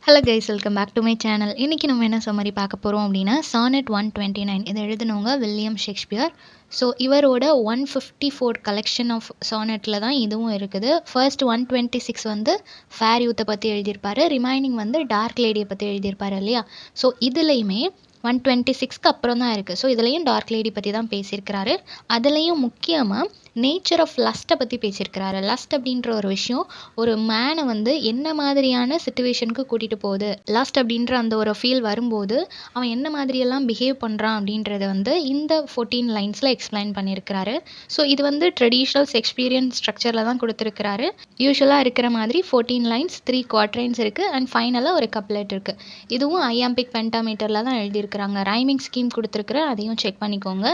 Hello guys, welcome back to my channel. இன்றைக்கி நம்ம என்ன சம்மரி பார்க்க போகிறோம் அப்படின்னா சானட் 129. இதை எழுதினவங்க வில்லியம் ஷேக்ஸ்பியர். ஸோ இவரோட 154 கலெக்ஷன் ஆஃப் சானட்டில் தான் இதுவும் இருக்குது. ஃபர்ஸ்ட் 126 வந்து ஃபேர் யூத்தை பற்றி எழுதியிருப்பார், ரிமைனிங் வந்து டார்க் லேடியை பற்றி எழுதியிருப்பார் இல்லையா. ஸோ இதுலேயுமே 126க்கு அப்புறம் தான் இருக்குது. ஸோ இதுலேயும் டார்க் லேடி பற்றி தான் பேசியிருக்கிறாரு. அதுலேயும் முக்கியமாக நேச்சர் ஆஃப் லஸ்ட்டை பற்றி பேசியிருக்கிறாரு. லஸ்ட் அப்படின்ற ஒரு விஷயம் ஒரு மேனை வந்து என்ன மாதிரியான சுச்சுவேஷனுக்கு கூட்டிகிட்டு போகுது, லஸ்ட் அப்படின்ற அந்த ஒரு ஃபீல் வரும்போது அவன் என்ன மாதிரியெல்லாம் பிஹேவ் பண்ணுறான் அப்படின்றத வந்து இந்த 14 லைன்ஸில் எக்ஸ்பிளைன் பண்ணியிருக்கிறாரு. ஸோ இது வந்து ட்ரெடிஷ்னல் ஷேக்ஸ்பியரியன் ஸ்ட்ரக்சரில் தான் கொடுத்துருக்கிறாரு. யூஸ்வலாக இருக்கிற மாதிரி 14 லைன்ஸ், 3 குவாட்ரைன்ஸ் இருக்குது அண்ட் ஃபைனலாக ஒரு கப்லெட் இருக்குது. இதுவும் ஐயாம்பிக் பென்டாமீட்டரில் தான் எழுதியிருக்கிறாங்க. ரைமிங் ஸ்கீம் கொடுத்துருக்குற அதையும் செக் பண்ணிக்கோங்க.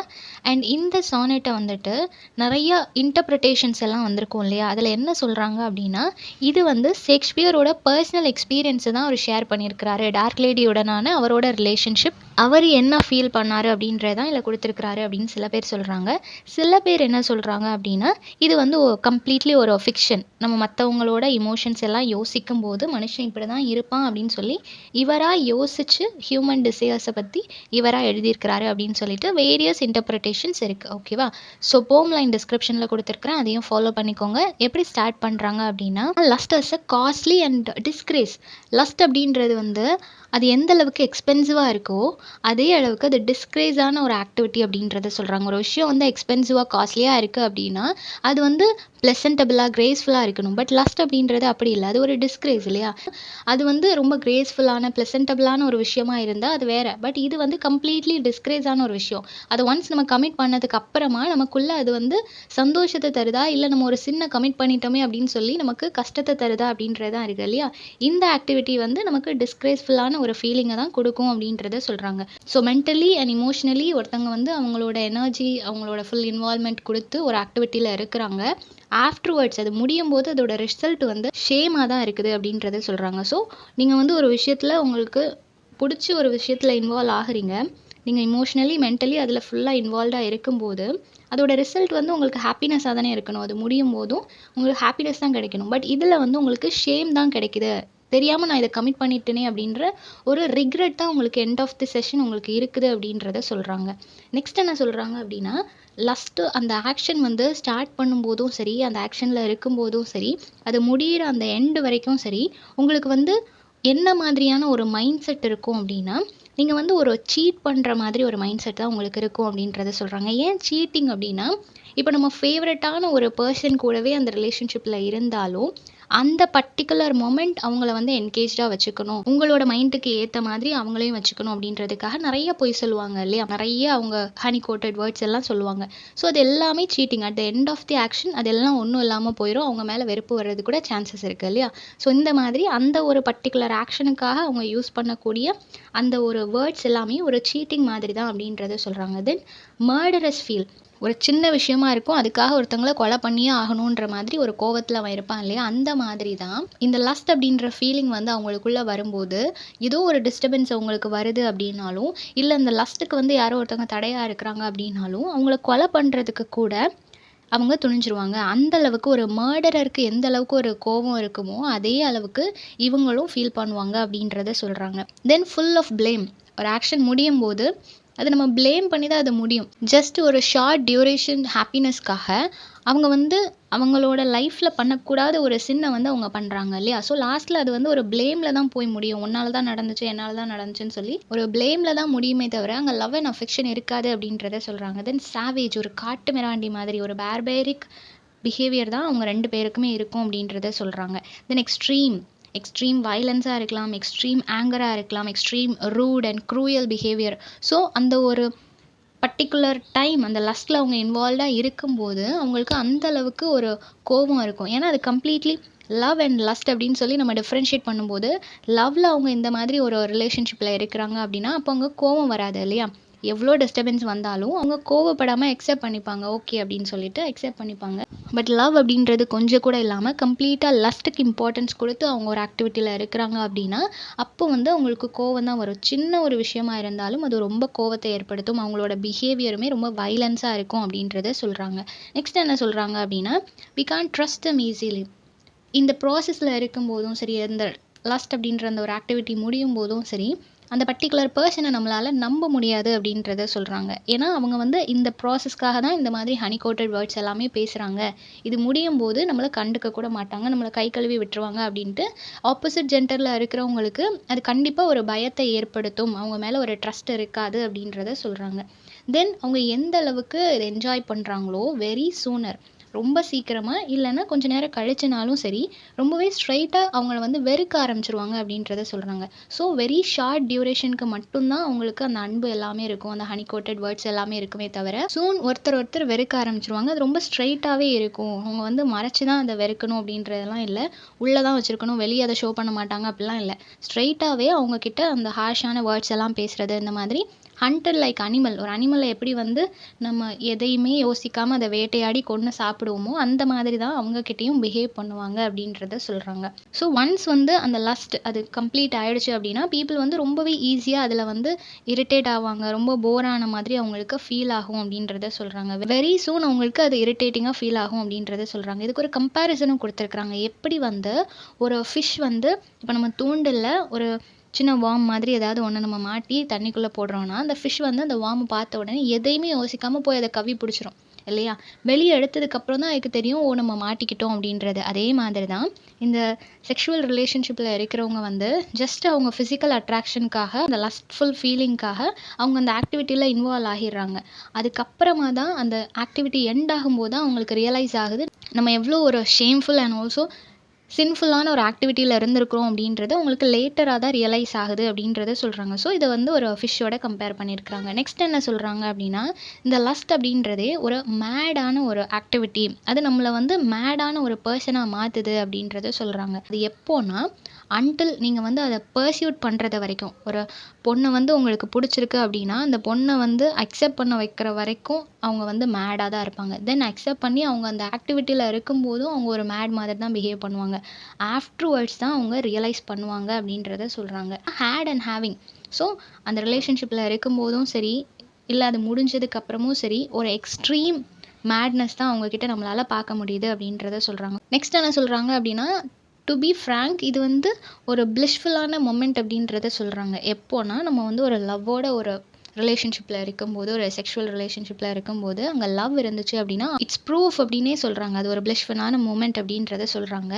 அண்ட் இந்த சானட்டை வந்துட்டு நிறைய இன்டர்பிரிட்டேஷன்ஸ் எல்லாம் வந்திருக்கும் இல்லையா. அதில் என்ன சொல்கிறாங்க அப்படின்னா இது வந்து ஷேக்ஸ்பியரோட பர்சனல் எக்ஸ்பீரியன்ஸை தான் அவர் ஷேர் பண்ணியிருக்கிறாரு. டார்க் லேடியுடனான அவரோட ரிலேஷன்ஷிப், அவர் என்ன ஃபீல் பண்ணார் அப்படின்றதான் இதில் கொடுத்துருக்கிறாரு அப்படின்னு சில பேர் சொல்கிறாங்க. சில பேர் என்ன சொல்கிறாங்க அப்படின்னா இது வந்து கம்ப்ளீட்லி ஒரு ஃபிக்ஷன். நம்ம மற்றவங்களோட இமோஷன்ஸ் எல்லாம் யோசிக்கும் போது மனுஷன் இப்படி தான் இருப்பான் அப்படின்னு சொல்லி இவராக யோசித்து ஹியூமன் டிசையர்ஸை பற்றி இவராக எழுதியிருக்கிறாரு அப்படின்னு சொல்லிட்டு வேரியஸ் இன்டர்பிரிட்டேஷன்ஸ் இருக்குது. ஓகேவா. ஸோ போம் லைன் டிஸ்கிரிப்ஷனில் கொடுத்துருக்குறேன், அதையும் ஃபாலோ பண்ணிக்கோங்க. எப்படி ஸ்டார்ட் பண்ணுறாங்க அப்படின்னா lust is a costly and disgrace. Lust அப்படின்றது வந்து அது எந்த அளவுக்கு எக்ஸ்பென்சிவாக இருக்கோ அதே அளவுக்கு அது டிஸ்கிரேஸான ஒரு ஆக்டிவிட்டி அப்படின்றத சொல்கிறாங்க. ஒரு விஷயம் வந்து எக்ஸ்பென்சிவாக காஸ்ட்லியாக இருக்குது அப்படின்னா அது வந்து ப்ளசன்டபுளாக கிரேஸ்ஃபுல்லாக இருக்கணும். பட் லஸ்ட் அப்படின்றது அப்படி இல்லை, அது ஒரு டிஸ்கிரேஸ் இல்லையா. அது வந்து ரொம்ப கிரேஸ்ஃபுல்லான ப்ளசன்டபுளான ஒரு விஷயமா இருந்தால் அது வேறு. பட் இது வந்து கம்ப்ளீட்லி டிஸ்கிரேஸான ஒரு விஷயம். அதை ஒன்ஸ் நம்ம கமிட் பண்ணதுக்கு அப்புறமா நமக்குள்ளே அது வந்து சந்தோஷத்தை தருதா இல்லை நம்ம ஒரு சின்ன கமிட் பண்ணிட்டோமே அப்படின்னு சொல்லி நமக்கு கஷ்டத்தை தருதா அப்படின்றதான் இருக்குது இல்லையா. இந்த ஆக்டிவிட்டி வந்து நமக்கு டிஸ்கிரேஸ்ஃபுல்லான ஒரு ஃபீலிங்கை தான் கொடுக்கும் அப்படின்றத சொல்கிறாங்க. ஸோ மென்டலி அண்ட் இமோஷ்னலி ஒருத்தவங்க வந்து அவங்களோட எனர்ஜி, அவங்களோட ஃபுல் இன்வால்மெண்ட் கொடுத்து ஒரு ஆக்டிவிட்டியில் இருக்கிறாங்க. ஆஃப்டர்வர்ட்ஸ் அது முடியும் போது அதோட ரிசல்ட் வந்து ஷேமாக தான் இருக்குது அப்படின்றத சொல்கிறாங்க. ஸோ நீங்கள் வந்து ஒரு விஷயத்தில் உங்களுக்கு பிடிச்சி ஒரு விஷயத்தில் இன்வால்வ் ஆகுறீங்க, நீங்கள் இமோஷ்னலி மென்டலி அதில் ஃபுல்லாக இன்வால்வ்டாக இருக்கும்போது அதோட ரிசல்ட் வந்து உங்களுக்கு ஹாப்பினஸாக தானே இருக்கணும். அது முடியும் போதும் உங்களுக்கு ஹாப்பினஸ் தான் கிடைக்கணும். பட் இதில் வந்து உங்களுக்கு ஷேம் தான் கிடைக்குது, தெரியாமல் நான் இதை கமிட் பண்ணிட்டேனே அப்படின்ற ஒரு ரிக்ரெட் தான் உங்களுக்கு எண்ட் ஆஃப் தி செஷன் உங்களுக்கு இருக்குது அப்படின்றத சொல்கிறாங்க. நெக்ஸ்ட் என்ன சொல்கிறாங்க அப்படின்னா லஸ்ட்டு அந்த ஆக்ஷன் வந்து ஸ்டார்ட் பண்ணும்போதும் சரி, அந்த ஆக்ஷனில் இருக்கும்போதும் சரி, அது முடிகிற அந்த எண்டு வரைக்கும் சரி, உங்களுக்கு வந்து என்ன மாதிரியான ஒரு மைண்ட் செட் இருக்கும் அப்படின்னா நீங்கள் வந்து ஒரு சீட் பண்ணுற மாதிரி ஒரு மைண்ட் செட் தான் உங்களுக்கு இருக்கும் அப்படின்றத சொல்கிறாங்க. ஏன் சீட்டிங் அப்படின்னா இப்போ நம்ம ஃபேவரட்டான ஒரு பர்சன் கூடவே அந்த ரிலேஷன்ஷிப்பில் இருந்தாலும் அந்த பர்டிகுலர் மொமெண்ட் அவங்கள வந்து என்கேஜாக வச்சுக்கணும், உங்களோட மைண்டுக்கு ஏற்ற மாதிரி அவங்களையும் வச்சுக்கணும் அப்படின்றதுக்காக நிறைய பொய் சொல்லுவாங்க இல்லையா. நிறைய அவங்க ஹனி கோட்டட் வேர்ட்ஸ் எல்லாம் சொல்லுவாங்க. ஸோ அது எல்லாமே cheating. At the end of the action அதெல்லாம் ஒன்றும் இல்லாமல் போயிடும், அவங்க மேலே வெறுப்பு வர்றது கூட சான்சஸ் இருக்குது இல்லையா. ஸோ இந்த மாதிரி அந்த ஒரு பர்டிகுலர் ஆக்ஷனுக்காக அவங்க யூஸ் பண்ணக்கூடிய அந்த ஒரு வேர்ட்ஸ் எல்லாமே ஒரு சீட்டிங் மாதிரி தான் அப்படின்றத சொல்கிறாங்க. தென் மர்டரஸ் ஃபீல், ஒரு சின்ன விஷயமா இருக்கும், அதுக்காக ஒருத்தவங்கள கொலை பண்ணியே ஆகணுன்ற மாதிரி ஒரு கோவத்தில் அவன் இருப்பான் இல்லையா. அந்த மாதிரி தான் இந்த லஸ்ட் அப்படின்ற ஃபீலிங் வந்து அவங்களுக்குள்ளே வரும்போது ஏதோ ஒரு டிஸ்டர்பன்ஸ் அவங்களுக்கு வருது அப்படின்னாலும், இல்லை இந்த லஸ்ட்டுக்கு வந்து யாரோ ஒருத்தவங்க தடையாக இருக்கிறாங்க அப்படின்னாலும் அவங்கள கொலை பண்ணுறதுக்கு கூட அவங்க துணிஞ்சிருவாங்க. அந்த அளவுக்கு ஒரு மர்டரருக்கு எந்த அளவுக்கு ஒரு கோபம் இருக்குமோ அதே அளவுக்கு இவங்களும் ஃபீல் பண்ணுவாங்க அப்படின்றத சொல்கிறாங்க. Then full of blame. ஒரு ஆக்ஷன் முடியும் போது அது நம்ம ப்ளேம் பண்ணி தான் அது முடியும். ஜஸ்ட் ஒரு ஷார்ட் டியூரேஷன் ஹாப்பினஸ்க்காக அவங்க வந்து அவங்களோட லைஃப்பில் பண்ணக்கூடாத ஒரு சின்னை வந்து அவங்க பண்ணுறாங்க இல்லையா. ஸோ லாஸ்ட்டில் அது வந்து ஒரு ப்ளேமில் தான் போய் முடியும். உன்னால தான் நடந்துச்சு, என்னால் தான் நடந்துச்சுன்னு சொல்லி ஒரு ப்ளேமில் தான் முடியுமே தவிர அங்கே லவ் அண்ட் அஃபெக்ஷன் இருக்காது அப்படின்றத சொல்கிறாங்க. தென் சாவேஜ், ஒரு காட்டு மிராண்டி மாதிரி ஒரு பேர்பேரிக் பிஹேவியர் தான் அவங்க 2 பேருக்குமே இருக்கும் அப்படின்றத சொல்கிறாங்க. தென் எக்ஸ்ட்ரீம் வயலன்ஸாக இருக்கலாம், எக்ஸ்ட்ரீம் ஆங்கராக இருக்கலாம், extreme rude and cruel behaviour. So அந்த ஒரு பர்டிகுலர் டைம் அந்த லஸ்ட்டில் அவங்க இன்வால்வ்டாக இருக்கும்போது அவங்களுக்கு அந்த அளவுக்கு ஒரு கோபம் இருக்கும். ஏன்னா அது கம்ப்ளீட்லி லவ் அண்ட் லஸ்ட் அப்படின்னு சொல்லி நம்ம டிஃப்ரென்ஷியேட் பண்ணும்போது லவ்வில் அவங்க இந்த மாதிரி ஒரு ரிலேஷன்ஷிப்பில் இருக்கிறாங்க அப்படின்னா அப்போ அவங்க கோபம் வராது இல்லையா. எவ்வளோ டிஸ்டர்பன்ஸ் வந்தாலும் அவங்க கோவப்படாமல் அக்செப்ட் பண்ணிப்பாங்க, ஓகே அப்படின்னு சொல்லிட்டு அக்செப்ட் பண்ணிப்பாங்க. பட் லவ் அப்படின்றது கொஞ்சம் கூட இல்லாமல் கம்ப்ளீட்டாக லஸ்ட்டுக்கு இம்பார்ட்டன்ஸ் கொடுத்து அவங்க ஒரு ஆக்டிவிட்டியில் இருக்கிறாங்க அப்படின்னா அப்போ வந்து அவங்களுக்கு கோவம் தான் வரும். சின்ன ஒரு விஷயமா இருந்தாலும் அது ரொம்ப கோவத்தை ஏற்படுத்தும், அவங்களோட பிஹேவியருமே ரொம்ப வைலன்ஸாக இருக்கும் அப்படின்றத சொல்கிறாங்க. நெக்ஸ்ட் என்ன சொல்கிறாங்க அப்படின்னா we can't trust them easily. இந்த ப்ராசஸில் இருக்கும்போதும் சரி, அந்த லஸ்ட் அப்படின்ற அந்த ஒரு ஆக்டிவிட்டி முடியும் போதும் சரி, அந்த பர்ட்டிகுலர் பெர்சனை நம்மளால நம்ப முடியாது அப்படின்றத சொல்றாங்க. ஏன்னா, அவங்க வந்து இந்த ப்ராசஸ்க்காக தான் இந்த மாதிரி ஹனி கோட்டட் வேர்ட்ஸ் எல்லாமே பேசுறாங்க. இது முடியும்போது நம்மள கண்டுக்க கூட மாட்டாங்க. நம்மள கை கழுவி விட்டுருவாங்க அப்படின்ட்டு, ஆப்போசிட் ஜெண்டர்ல இருக்கிறவங்களுக்கு அது கண்டிப்பா ஒரு பயத்தை ஏற்படுத்தும். அவங்க மேல ஒரு ட்ரஸ்ட் இருக்காது அப்படின்றத சொல்றாங்க. தென் அவங்க எந்த அளவுக்கு இத என்ஜாய் பண்றாங்களோ, வெரி சூனர் ரொம்ப சீக்கிரமா இல்லன்னா கொஞ்ச நேரம் கழிச்சுனாலும் சரி, ரொம்பவே ஸ்ட்ரெய்ட்டா அவங்கள வந்து வெறுக்க ஆரம்பிச்சுருவாங்க அப்படின்றத சொல்றாங்க. ஸோ வெரி ஷார்ட் டியூரேஷனுக்கு மட்டும் தான் அவங்களுக்கு அந்த அன்பு எல்லாமே இருக்கும். அந்த ஹனி கோட்டட் வேர்ட்ஸ் எல்லாமே இருக்குமே தவிர, சூன் ஒருத்தர் ஒருத்தர் வெறுக்க ஆரம்பிச்சுருவாங்க. அது ரொம்ப ஸ்ட்ரெய்ட்டாவே இருக்கும். அவங்க வந்து மறைச்சு தான் அத வெறுக்கணும் அப்படின்றதெல்லாம் இல்ல. உள்ள தான் வச்சிருக்கணும். வெளிய அத ஷோ பண்ண மாட்டாங்க அப்படிலாம் இல்ல. ஸ்ட்ரெய்ட்டாவே அவங்க கிட்ட அந்த ஹார்ஷான வேர்ட்ஸ் எல்லாம் பேசுறது, இந்த மாதிரி ஹண்டர் லைக் அனிமல். ஒரு அனிமல எப்படி வந்து நம்ம எதையுமே யோசிக்காம அத வேட்டையாடி கொன்னு சாப்பிடுவோமோ, அந்த மாதிரி தான் அவங்க கிட்டயும் பிஹேவ் பண்ணுவாங்க அப்படின்றத சொல்றாங்க. ஸோ ஒன்ஸ் வந்து அந்த லஸ்ட் அது கம்ப்ளீட் ஆயிடுச்சு அப்படின்னா, பீப்பிள் வந்து ரொம்பவே ஈஸியா அதுல வந்து இரிட்டேட் ஆவாங்க. ரொம்ப போர் ஆன மாதிரி அவங்களுக்கு ஃபீல் ஆகும் அப்படின்றத சொல்றாங்க. வெரி சூன் அவங்களுக்கு அது இரிட்டேட்டிங்கா ஃபீல் ஆகும் அப்படின்றத சொல்றாங்க. இதுக்கு ஒரு கம்பேரிசனும் குடுத்துருக்காங்க. எப்படி வந்து ஒரு ஃபிஷ் வந்து இப்ப நம்ம தூண்டில்ல ஒரு சின்ன வார்ம் மாதிரி ஏதாவது ஒண்ணு நம்ம மாட்டி தண்ணிக்குள்ள போடுறோம்னா, அந்த ஃபிஷ் வந்து அந்த வார்ம பார்த்த உடனே எதையுமே யோசிக்காம போய் அத கவ்வி பிடிச்சிரும். இல்லையா? வெளிய எடுத்ததுக்கு அப்புறம் தான் அதுக்கு தெரியும், ஓ! நம்ம மாட்டிக்கிட்டோம் அப்படின்றது. அதே மாதிரி தான் இந்த செக்ஷுவல் ரிலேஷன்ஷிப்ல இருக்கிறவங்க வந்து ஜஸ்ட் அவங்க பிசிக்கல் அட்ராக்ஷனுக்காக, அந்த லஸ்ட்ஃபுல் ஃபீலிங்க்காக அவங்க அந்த ஆக்டிவிட்டில இன்வால்வ் ஆகிர்றாங்க. அதுக்கப்புறமா தான் அந்த ஆக்டிவிட்டி எண்ட் ஆகும்போது தான் அவங்களுக்கு ரியலைஸ் ஆகுது, நம்ம எவ்ளோ ஒரு ஷேம்ஃபுல் அண்ட் ஆல்சோ சின்ஃபுல்லான ஒரு ஆக்டிவிட்டில இருந்திருக்கிறோம் அப்படின்றது உங்களுக்கு லேட்டரா தான் ரியலைஸ் ஆகுது அப்படின்றத சொல்றாங்க. ஸோ இத வந்து ஒரு ஃபிஷ்ஷோட கம்பேர் பண்ணியிருக்கிறாங்க. நெக்ஸ்ட் என்ன சொல்றாங்க அப்படின்னா, இந்த லஸ்ட் அப்படின்றதே ஒரு மேடான ஒரு ஆக்டிவிட்டி. அது நம்மள வந்து மேடான ஒரு பெர்சனா மாத்துது அப்படின்றத சொல்றாங்க. அது எப்போன்னா, அன்டில் நீங்க வந்து அத பர்ஸ்யூட் பண்றது வரைக்கும். ஒரு பொண்ண வந்து உங்களுக்கு புடிச்சிருக்கு அப்படின்னா, அந்த பொண்ண வந்து அக்செப்ட் பண்ண வைக்கிற வரைக்கும் அவங்க வந்து மேடா தான் இருப்பாங்க. தென் அக்செப்ட் பண்ணி அவங்க அந்த ஆக்டிவிட்டில இருக்கும்போதும் அவங்க ஒரு மேட் மாதிரி தான் பிஹேவ் பண்ணுவாங்க. ஆஃப்டர்வர்ட்ஸ் தான் அவங்க ரியலைஸ் பண்ணுவாங்க அப்படின்றத சொல்றாங்க. Had and having. ஸோ அந்த ரிலேஷன்ஷிப்ல இருக்கும்போதும் சரி, இல்ல அது முடிஞ்சதுக்கு அப்புறமும் சரி, ஒரு எக்ஸ்ட்ரீம் மேட்னஸ் தான் அவங்க கிட்ட நம்மளால பார்க்க முடியுது அப்படின்றத சொல்றாங்க. நெக்ஸ்ட் என்ன சொல்றாங்க அப்படின்னா, டு பி ஃப்ராங்க் இது வந்து ஒரு பிளிஷ்ஃபுல்லான மொமெண்ட் அப்படின்றத சொல்றாங்க. எப்போனா நம்ம வந்து ஒரு லவ்வோட ஒரு ரிலேஷன்ஷிப்ல இருக்கும்போது, ஒரு செக்ஷுவல் ரிலேஷன்ஷிப்ல இருக்கும்போது, அங்க லவ் இருந்துச்சு அப்படின்னா, இட்ஸ் ப்ரூஃப் அப்படின்னே சொல்றாங்க. அது ஒரு பிளிஷ்ஃபுல்லான மொமெண்ட் அப்படின்றத சொல்றாங்க.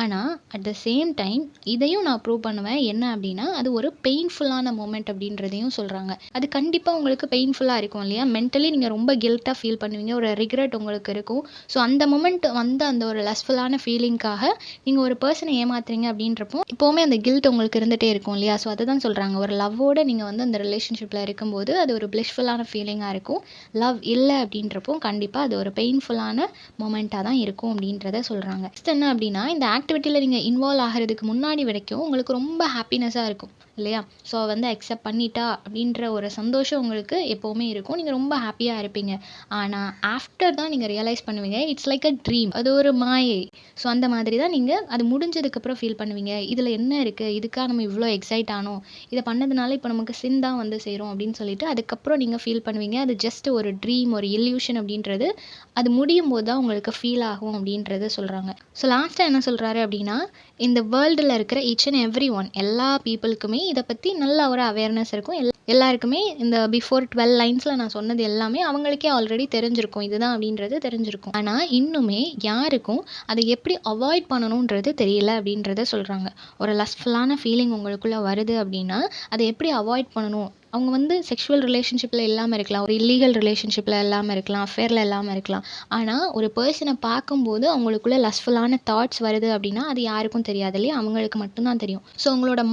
ஆனா, அட் த சேம் டைம் இதையும் நான் ப்ரூவ் பண்ணுவேன். என்ன அப்படின்னா, அது ஒரு பெயின்ஃபுல்லான மொமெண்ட் அப்படின்றதையும் சொல்றாங்க. அது கண்டிப்பா உங்களுக்கு பெயின்ஃபுல்லா இருக்கும் இல்லையா? மென்டலி நீங்க ரொம்ப கில்ட்டா ஃபீல் பண்ணுவீங்க. ஒரு ரிக்ரெட் உங்களுக்கு இருக்கும். ஸோ அந்த மொமெண்ட் வந்த அந்த ஒரு லஸ்ட்ஃபுல்லான ஃபீலிங்க்காக நீங்க ஒரு பெர்சன ஏமாத்துறீங்க அப்படின்றப்போ, எப்பவுமே அந்த கில்ட் உங்களுக்கு இருந்துட்டே இருக்கும் இல்லையா? ஸோ அததான் சொல்றாங்க. ஒரு லவ்வோட நீங்க வந்து அந்த ரிலேஷன்ஷிப்ல இருக்கும்போது, அது ஒரு பிளிஷ்ஃபுல்லான ஃபீலிங்கா இருக்கும். லவ் இல்ல அப்படின்றப்போ, கண்டிப்பா அது ஒரு பெயின்ஃபுல்லான மொமெண்ட்டா தான் இருக்கும் அப்படின்றத சொல்றாங்க. நெக்ஸ்ட் என்ன அப்படின்னா, இந்த ஆக்டிவிட்டில நீங்க இன்வால்வ் ஆகுறதுக்கு முன்னாடி வரைக்கும் உங்களுக்கு ரொம்ப ஹாப்பினஸ்ஸா இருக்கும் இல்லையா? ஸோ வந்து அக்செப்ட் பண்ணிட்டா அப்படின்ற ஒரு சந்தோஷம் உங்களுக்கு எப்பவுமே இருக்கும். நீங்க ரொம்ப ஹாப்பியா இருப்பீங்க. ஆனா ஆஃப்டர் தான் நீங்க ரியலைஸ் பண்ணுவீங்க, இட்ஸ் லைக் அ ட்ரீம். அது ஒரு மாயை. ஸோ அந்த மாதிரி தான் நீங்க அது முடிஞ்சதுக்கப்புறம் ஃபீல் பண்ணுவீங்க. இதுல என்ன இருக்கு? இதுக்கா நம்ம இவ்ளோ எக்ஸைட் ஆனோம்? இத பண்ணதுனால இப்ப நமக்கு சின் தான் வந்து சேரும் அப்படின்னு சொல்லிட்டு, அதுக்கப்புறம் நீங்க ஃபீல் பண்ணுவீங்க. அது ஜஸ்ட் ஒரு ட்ரீம், ஒரு இல்யூஷன் அப்படின்றது, அது முடியும்போது தான் உங்களுக்கு ஃபீல் ஆகும் அப்படின்றத சொல்றாங்க. ஸோ லாஸ்ட்டா என்ன சொல்றாரு அப்படின்னா, இந்த வேர்ல்டுல இருக்கிற ஈச் அண்ட் எவ்ரி ஒன் எல்லா பீப்பிள்க்குமே இத பத்தி நல்ல ஒரு அவேர்னஸ் இருக்கும். எல்லாருக்குமே இந்த பிஃபோர் 12 லைன்ஸ்ல நான் சொன்னது எல்லாமே அவங்களுக்கே ஆல்ரெடி தெரிஞ்சிருக்கும். இதுதான் அப்படின்றது தெரிஞ்சிருக்கும். ஆனா இன்னுமே யாருக்கும் அத எப்படி அவாய்ட் பண்ணணுன்றது தெரியல அப்படின்றத சொல்றாங்க. ஒரு லஸ்ட்ஃபுல்லான ஃபீலிங் உங்களுக்குள்ள வருது அப்படின்னா, அத எப்படி அவாய்ட் பண்ணணும்? அவங்க வந்து செக்ஷுவல் ரிலேஷன்ஷிப்ல இல்லாம இருக்கலாம். ஒரு இல்லீகல் ரிலேஷன்ஷிப்ல இல்லாம இருக்கலாம். அஃபேர்ல இல்லாம இருக்கலாம். ஆனா ஒரு பெர்சன பார்க்கும்போது அவங்களுக்குள்ள லஸ்ட்ஃபுல்லான தாட்ஸ் வருது அப்படின்னா, அது யாருக்கும் தெரியாது இல்லையா? அவங்களுக்கு மட்டும் தான் தெரியும். ஸோ உங்களோட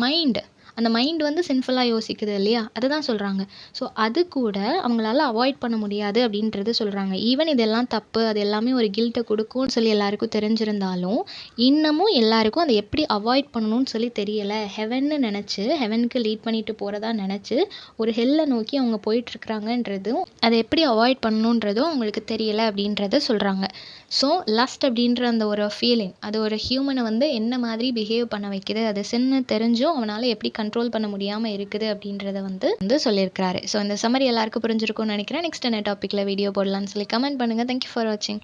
அந்த மைண்ட் வந்து சின்ஃபுல்லா யோசிக்குது இல்லையா? அததான் சொல்றாங்க. ஸோ அது கூட அவங்களால அவாய்ட் பண்ண முடியாது அப்படின்றது சொல்றாங்க. ஈவன் இதெல்லாம் தப்பு, அது எல்லாமே ஒரு கில்ட்ட குடுக்கும்னு சொல்லி எல்லாருக்கும் தெரிஞ்சிருந்தாலும், இன்னமும் எல்லாருக்கும் அத எப்படி அவாய்ட் பண்ணணும்னு சொல்லி தெரியல. ஹெவன்னு நெனச்சு, ஹெவனுக்கு லீட் பண்ணிட்டு போறதா நெனச்சு, ஒரு ஹெல்ல நோக்கி அவங்க போயிட்டுருக்காங்கன்றதும், அத எப்படி அவாய்ட் பண்ணணுன்றதும் அவங்களுக்கு தெரியல அப்படின்றத சொல்றாங்க. ஸோ லஸ்ட் அப்படின்ற அந்த ஒரு ஃபீலிங், அது ஒரு ஹியூமன வந்து என்ன மாதிரி பிஹேவ் பண்ண வைக்குது, அது சின்னு தெரிஞ்சும் அவனால எப்படி கண்ட்ரோல் பண்ண முடியாம இருக்குது அப்படின்றத வந்து சொல்லியிருக்கிறாரு. ஸோ இந்த சம்மரி எல்லாருக்கும் புரிஞ்சிருக்கும்னு நெனைக்கிறேன். நெக்ஸ்ட் என்ன டாபிக்ல வீடியோ போடலாம்னு சொல்லி கமெண்ட் பண்ணுங்க. தேங்க் யூ ஃபார் வாட்சிங்.